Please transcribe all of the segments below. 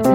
Hello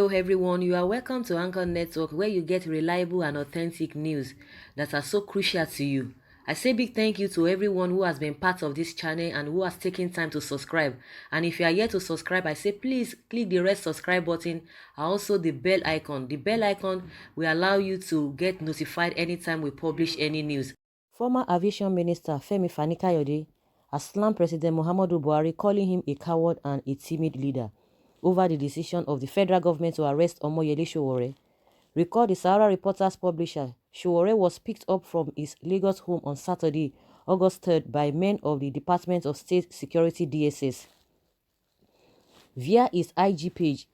everyone, you are welcome to Anchor Network where you get reliable and authentic news that are so crucial to you. I say big thank you to everyone who has been part of this channel and who has taken time to subscribe. And if you are yet to subscribe, I say please click the red subscribe button and also the bell icon. The bell icon will allow you to get notified anytime we publish any news. Former Aviation Minister Femi Fani-Kayode has slammed President Muhammadu Buhari, calling him a coward and a timid leader over the decision of the federal government to arrest Omoyele Sowore. Recall the Sahara Reporters publisher Sowore was picked up from his Lagos home on Saturday, August 3rd by men of the Department of State Security DSS. Via his IG page,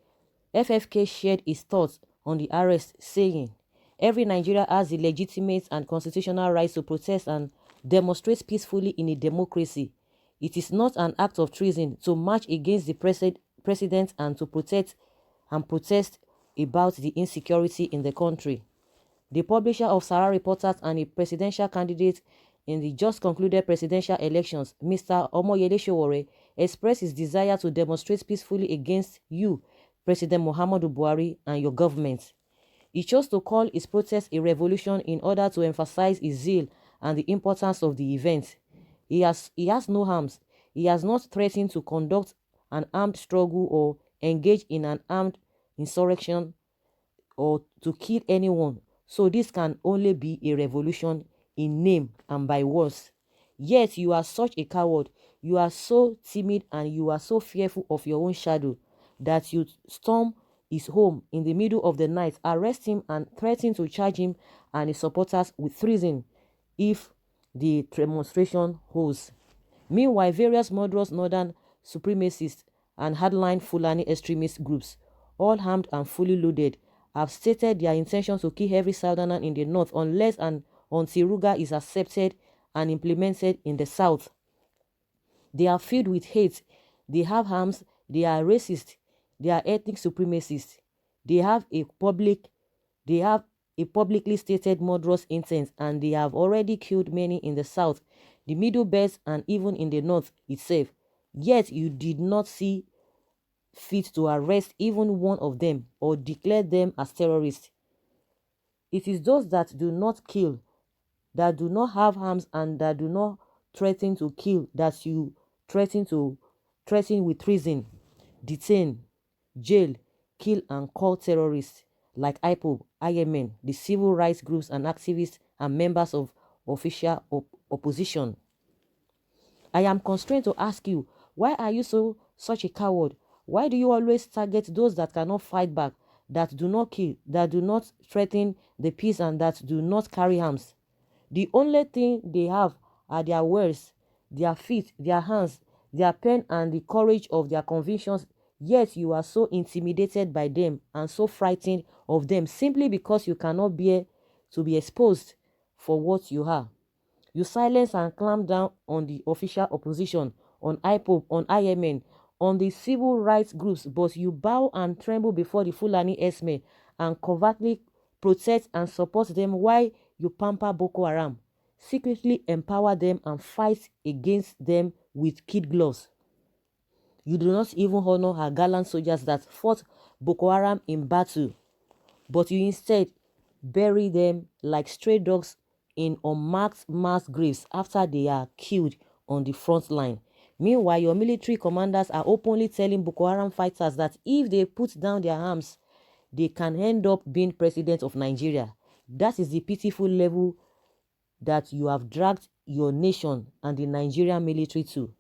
FFK shared his thoughts on the arrest, saying, "Every Nigerian has the legitimate and constitutional right to protest and demonstrate peacefully in a democracy. It is not an act of treason to march against the president and to protest about the insecurity in the country." The publisher of Sahara Reporters and a presidential candidate in the just concluded presidential elections, Mr. Omoyele Sowore, expressed his desire to demonstrate peacefully against you, President Muhammadu Buhari, and your government. He chose to call his protest a revolution in order to emphasize his zeal and the importance of the event. He has no arms. He has not threatened to conduct an armed struggle or engage in an armed insurrection or to kill anyone. So this can only be a revolution in name and by words. Yet you are such a coward. You are so timid and you are so fearful of your own shadow that you storm his home in the middle of the night, arrest him and threaten to charge him and his supporters with treason if the demonstration holds. Meanwhile, various murderous northern supremacists and hardline Fulani extremist groups, all armed and fully loaded, have stated their intention to kill every southerner in the north unless and until Ruga is accepted and implemented in the south. They are filled with hate. They have arms. They are racist. They are ethnic supremacists. They have a publicly stated murderous intent, and they have already killed many in the south, the middle belt, and even in the north itself. Yet you did not see fit to arrest even one of them or declare them as terrorists. It is those that do not kill, that do not have arms, and that do not threaten to kill that you threaten with treason, detain, jail, kill, and call terrorists like IPOB, IMN, the civil rights groups and activists and members of official opposition. I am constrained to ask you, why are you such a coward? Why do you always target those that cannot fight back, that do not kill, that do not threaten the peace, and that do not carry arms? The only thing they have are their words, their feet, their hands, their pen, and the courage of their convictions. Yet you are so intimidated by them and so frightened of them simply because you cannot bear to be exposed for what you are. You silence and clamp down on the official opposition, on IPOB, on IMN, on the civil rights groups, but you bow and tremble before the Fulani Esme and covertly protect and support them while you pamper Boko Haram, secretly empower them and fight against them with kid gloves. You do not even honor our gallant soldiers that fought Boko Haram in battle, but you instead bury them like stray dogs in unmarked mass graves after they are killed on the front line. Meanwhile, your military commanders are openly telling Boko Haram fighters that if they put down their arms, they can end up being president of Nigeria. That is the pitiful level that you have dragged your nation and the Nigerian military to.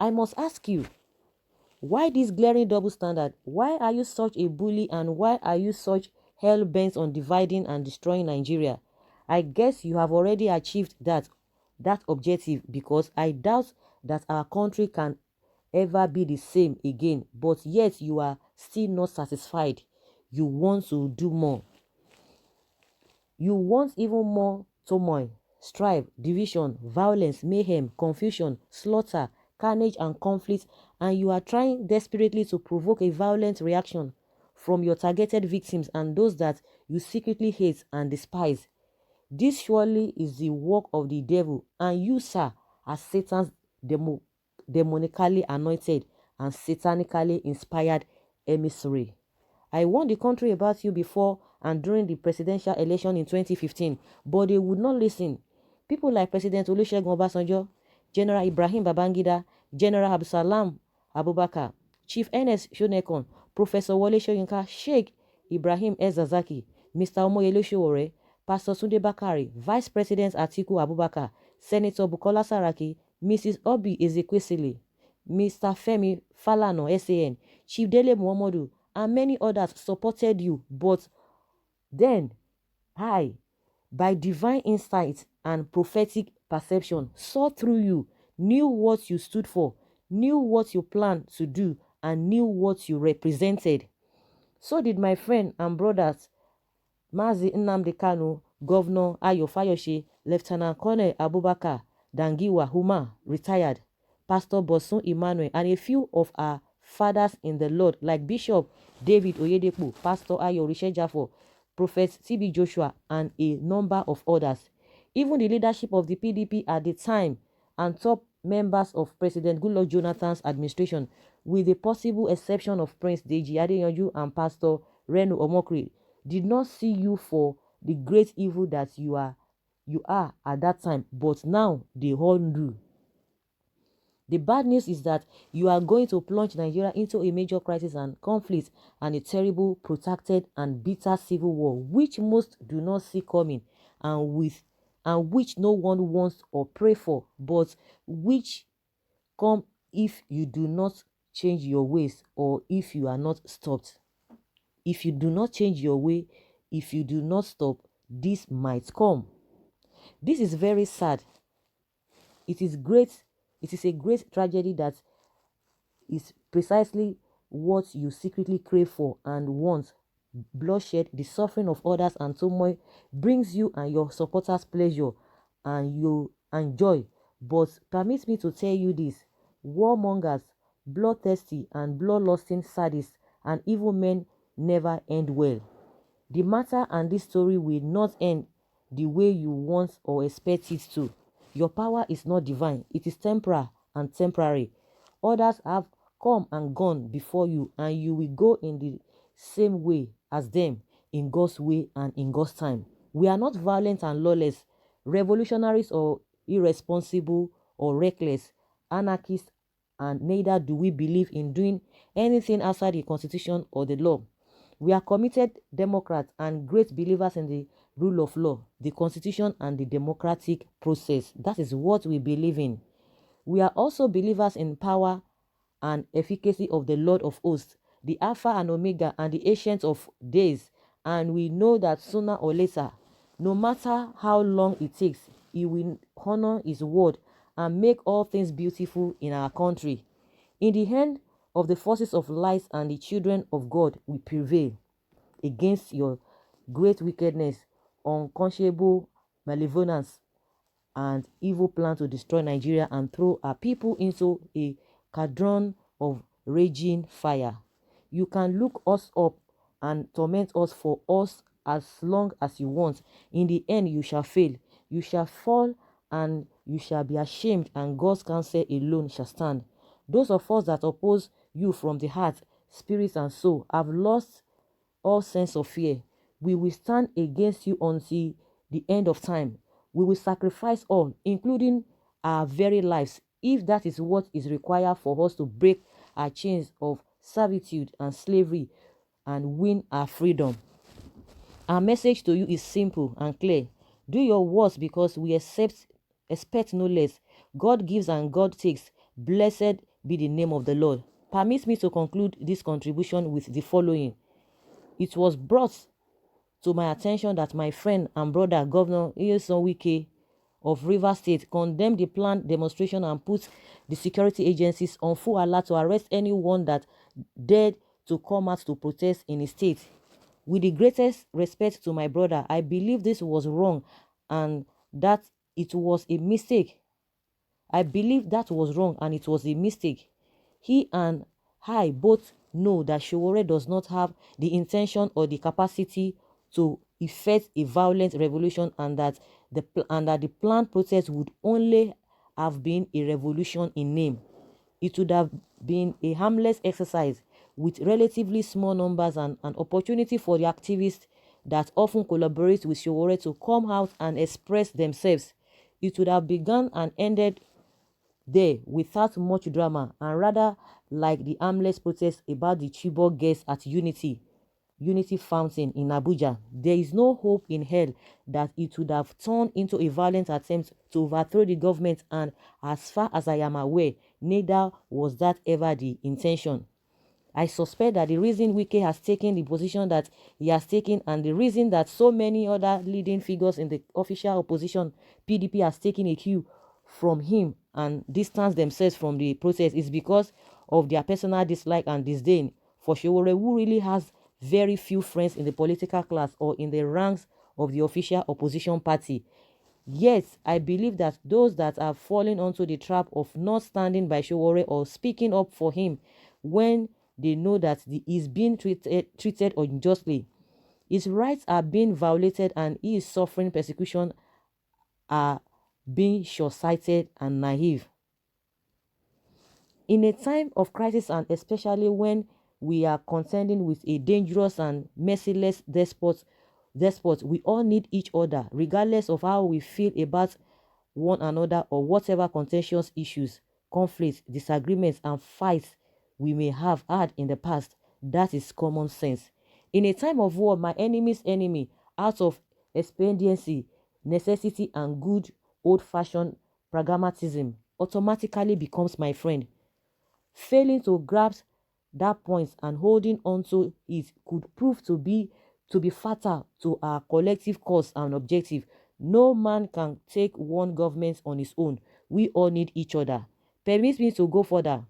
I must ask you, why this glaring double standard? Why are you such a bully, and why are you such hell-bent on dividing and destroying Nigeria? I guess you have already achieved that objective, because I doubt that our country can ever be the same again, but yet you are still not satisfied. You want to do more. You want even more turmoil, strife, division, violence, mayhem, confusion, slaughter, carnage, and conflict, and you are trying desperately to provoke a violent reaction from your targeted victims and those that you secretly hate and despise. This surely is the work of the devil, and you, sir, are Satan's demonically anointed and satanically inspired emissary. I warned the country about you before and during the presidential election in 2015, but they would not listen. People like President Olusegun Obasanjo, General Ibrahim Babangida, General Abdulsalam Abubakar, Chief Ernest Shonekan, Professor Wole Soyinka, Sheikh Ibrahim Ezazaki, Mr. Omoyele Sowore, Pastor Tunde Bakari, Vice President Atiku Abubakar, Senator Bukola Saraki, Mrs. Obi Ezekwesili, Mr. Femi Falana SAN, Chief Dele Muhammadu, and many others supported you, but then I, by divine insight and prophetic perception, saw through you, knew what you stood for, knew what you planned to do, and knew what you represented. So did my friend and brothers Mazi Nnamdi Kanu, Governor Ayo Fayose, Lieutenant Colonel Abubakar Dangiwa Huma, retired, Pastor Bosun Emmanuel, and a few of our fathers in the Lord like Bishop David Oyedepo, Pastor Ayo Rishe, Prophet TB Joshua, and a number of others. Even the leadership of the PDP at the time and top members of President Goodluck Jonathan's administration, with the possible exception of Prince Deji Adeyanju and Pastor Renu Omokri, did not see you for the great evil that you are at that time, but now they all do. The bad news is that you are going to plunge Nigeria into a major crisis and conflict and a terrible, protracted, and bitter civil war, which most do not see coming, and which no one wants or pray for, but which come if you do not change your ways or if you are not stopped. If you do not change your way, if you do not stop, this might come. This is very sad. It is a great tragedy that is precisely what you secretly crave for and want. Bloodshed, the suffering of others, and turmoil brings you and your supporters pleasure and joy. But permit me to tell you this: warmongers, bloodthirsty, and bloodlusting sadists and evil men never end well. The matter and this story will not end the way you want or expect it to. Your power is not divine, it is temporal and temporary. Others have come and gone before you, and you will go in the same way as them, in God's way and in God's time. We are not violent and lawless, revolutionaries or irresponsible or reckless, anarchists, and neither do we believe in doing anything outside the Constitution or the law. We are committed Democrats and great believers in the rule of law, the Constitution, and the democratic process. That is what we believe in. We are also believers in power and efficacy of the Lord of hosts, the Alpha and Omega, and the Ancient of Days. And we know that sooner or later, no matter how long it takes, he will honor his word and make all things beautiful in our country. In the end of the forces of light, and the children of God will prevail against your great wickedness, unconscionable malevolence, and evil plan to destroy Nigeria and throw our people into a cauldron of raging fire. You can look us up and torment us for us as long as you want. In the end, you shall fail. You shall fall and you shall be ashamed, and God's counsel alone shall stand. Those of us that oppose you from the heart, spirit, and soul have lost all sense of fear. We will stand against you until the end of time. We will sacrifice all, including our very lives, if that is what is required for us to break our chains of servitude and slavery and win our freedom. Our message to you is simple and clear. Do your worst, because we expect no less. God gives and God takes. Blessed be the name of the Lord. Permit me to conclude this contribution with the following. It was brought to my attention that my friend and brother, Governor Nyesom Wike of Rivers State, condemned the planned demonstration and put the security agencies on full alert to arrest anyone that dared to come out to protest in his state. With the greatest respect to my brother, I believe this was wrong and that it was a mistake. I believe that was wrong and it was a mistake. He and I both know that Sowore does not have the intention or the capacity to effect a violent revolution, and that the planned protest would only have been a revolution in name. It would have been a harmless exercise with relatively small numbers and an opportunity for the activists that often collaborate with Sowore to come out and express themselves. It would have begun and ended there without much drama, and rather like the harmless protest about the Chibok girls at Unity Fountain in Abuja. There is no hope in hell that it would have turned into a violent attempt to overthrow the government, and as far as I am aware, neither was that ever the intention. I suspect that the reason Wike has taken the position that he has taken, and the reason that so many other leading figures in the official opposition, PDP, has taken a cue from him and distanced themselves from the process, is because of their personal dislike and disdain for Sowore, who really has very few friends in the political class or in the ranks of the official opposition party. Yes, I believe that those that are falling onto the trap of not standing by Sowore or speaking up for him when they know that he is being treated unjustly, his rights are being violated, and he is suffering persecution, are being short-sighted and naive. In a time of crisis, and especially when we are contending with a dangerous and merciless despot, we all need each other, regardless of how we feel about one another or whatever contentious issues, conflicts, disagreements, and fights we may have had in the past. That is common sense. In a time of war, my enemy's enemy, out of expediency, necessity, and good old-fashioned pragmatism, automatically becomes my friend. Failing to grasp that point and holding on to it could prove to be fatal to our collective cause and objective. No man can take one government on his own. We all need each other. Permit me to go further.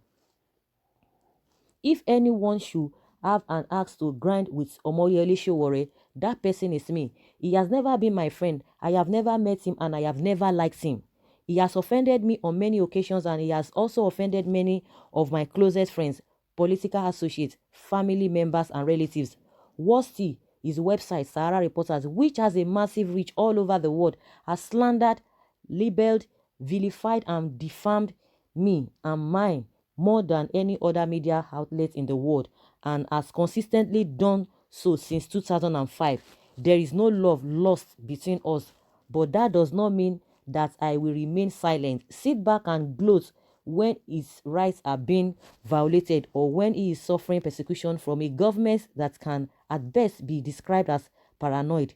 If anyone should have an axe to grind with Omoyele Sowore, that person is me. He has never been my friend. I have never met him, and I have never liked him. He has offended me on many occasions, and he has also offended many of my closest friends, political associates, family members, and relatives. Worse still, his website, Sahara Reporters, which has a massive reach all over the world, has slandered, labeled, vilified, and defamed me and mine more than any other media outlet in the world, and has consistently done so since 2005. There is no love lost between us, but that does not mean that I will remain silent, sit back and gloat when his rights are being violated, or when he is suffering persecution from a government that can at best be described as paranoid,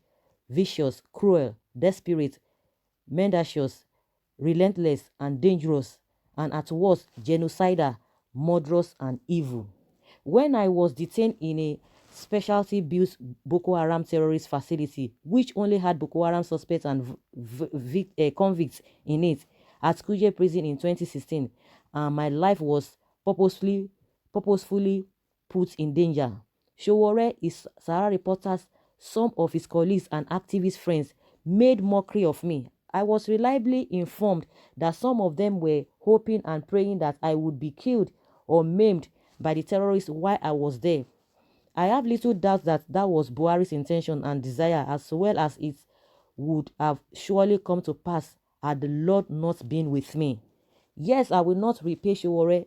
vicious, cruel, desperate, mendacious, relentless, and dangerous, and at worst genocidal, murderous, and evil. When I was detained in a specialty built Boko Haram terrorist facility, which only had Boko Haram suspects and convicts in it, at Kuje prison in 2016, and my life was purposefully put in danger. Sowore, his Sahara Reporters, some of his colleagues and activist friends made mockery of me. I was reliably informed that some of them were hoping and praying that I would be killed or maimed by the terrorists while I was there. I have little doubt that that was Buhari's intention and desire, as well as it would have surely come to pass had the Lord not been with me. Yes, I will not repay Sowore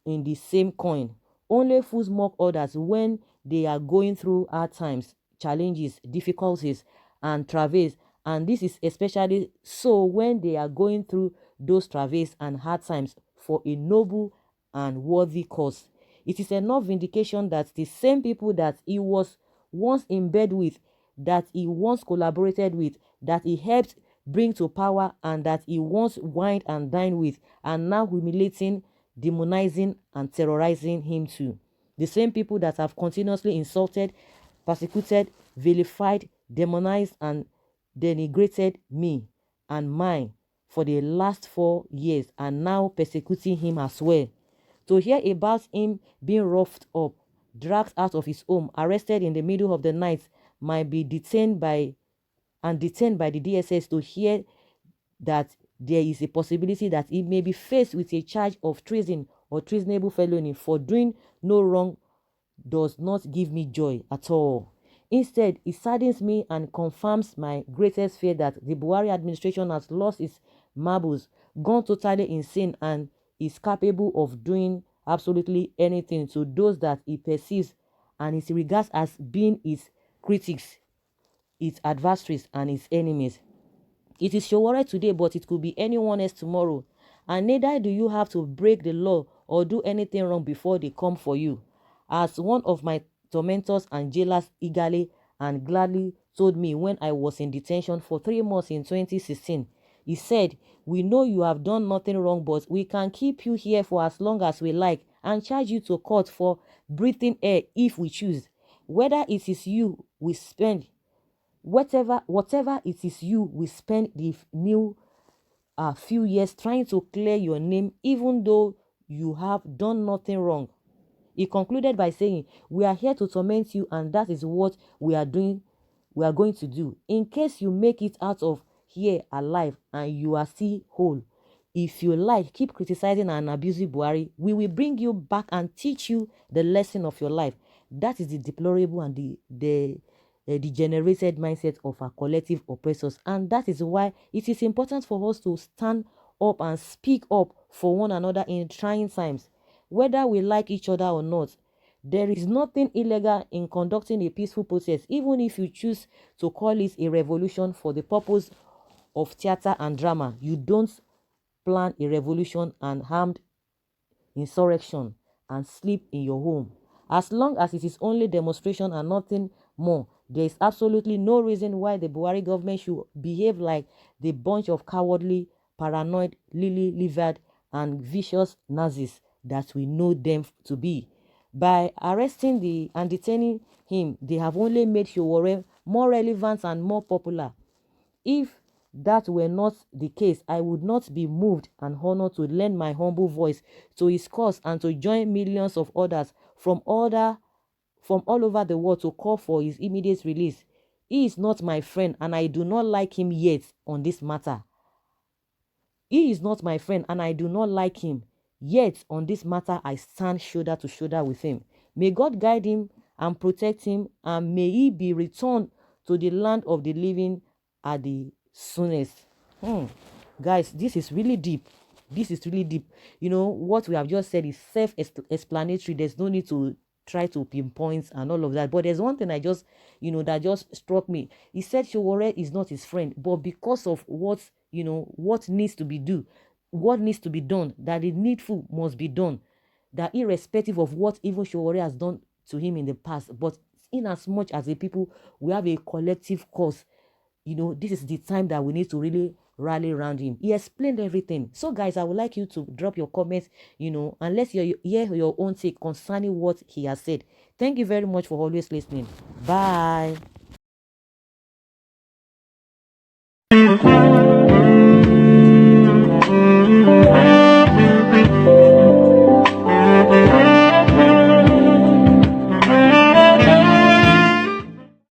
in the same coin. Only fools mock others when they are going through hard times, challenges, difficulties, and travails. And this is especially so when they are going through those travails and hard times for a noble and worthy cause. It is enough vindication that the same people that he was once in bed with, that he once collaborated with, that he helped bring to power, and that he once wined and dined with, are now humiliating, demonizing, and terrorizing him too. The same people that have continuously insulted, persecuted, vilified, demonized, and denigrated me and mine for the last 4 years are now persecuting him as well. To hear about him being roughed up, dragged out of his home, arrested in the middle of the night, might be detained by the DSS, to hear that there is a possibility that he may be faced with a charge of treason or treasonable felony for doing no wrong does not give me joy at all. Instead, it saddens me and confirms my greatest fear that the Buhari administration has lost its marbles, gone totally insane, and is capable of doing absolutely anything to those that it perceives and it regards as being its critics, its adversaries, and its enemies. It is Showore today, but it could be anyone else tomorrow. And neither do you have to break the law or do anything wrong before they come for you. As one of my tormentors and jailers eagerly and gladly told me when I was in detention for 3 months in 2016, he said, "We know you have done nothing wrong, but we can keep you here for as long as we like and charge you to court for breathing air if we choose. Whether it is you we spend whatever it is you will spend the new few years trying to clear your name even though you have done nothing wrong." He concluded by saying, "We are here to torment you and that is what we are going to do. In case you make it out of here alive and you are still whole, if you like, keep criticizing and abusing Buhari. We will bring you back and teach you the lesson of your life." That is the deplorable and the degenerated mindset of our collective oppressors. And that is why it is important for us to stand up and speak up for one another in trying times. Whether we like each other or not, there is nothing illegal in conducting a peaceful protest, even if you choose to call it a revolution for the purpose of theater and drama. You don't plan a revolution and armed insurrection and sleep in your home. As long as it is only demonstration and nothing more, there is absolutely no reason why the Buhari government should behave like the bunch of cowardly, paranoid, lily-livered, and vicious Nazis that we know them to be. By arresting and detaining him, they have only made Showore more relevant and more popular. If that were not the case, I would not be moved and honored to lend my humble voice to his cause and to join millions of others from all over the world to call for his immediate release. He is not my friend and I do not like him yet on this matter. He is not my friend and I do not like him. Yet on this matter, I stand shoulder to shoulder with him. May God guide him and protect him, and may he be returned to the land of the living at the soonest. Guys, this is really deep. This is really deep. You know, what we have just said is self-explanatory. There's no need to try to pinpoint and all of that. But there's one thing I just, that just struck me. He said Showore is not his friend, but because of what needs to be what needs to be done, that the needful must be done, that irrespective of what even Showore has done to him in the past, but in as much as the people, we have a collective cause. This is the time that we need to really rally around him. He explained everything. So guys, I would like you to drop your comments, and let's hear your own take concerning what he has said. Thank you very much for always listening. Bye.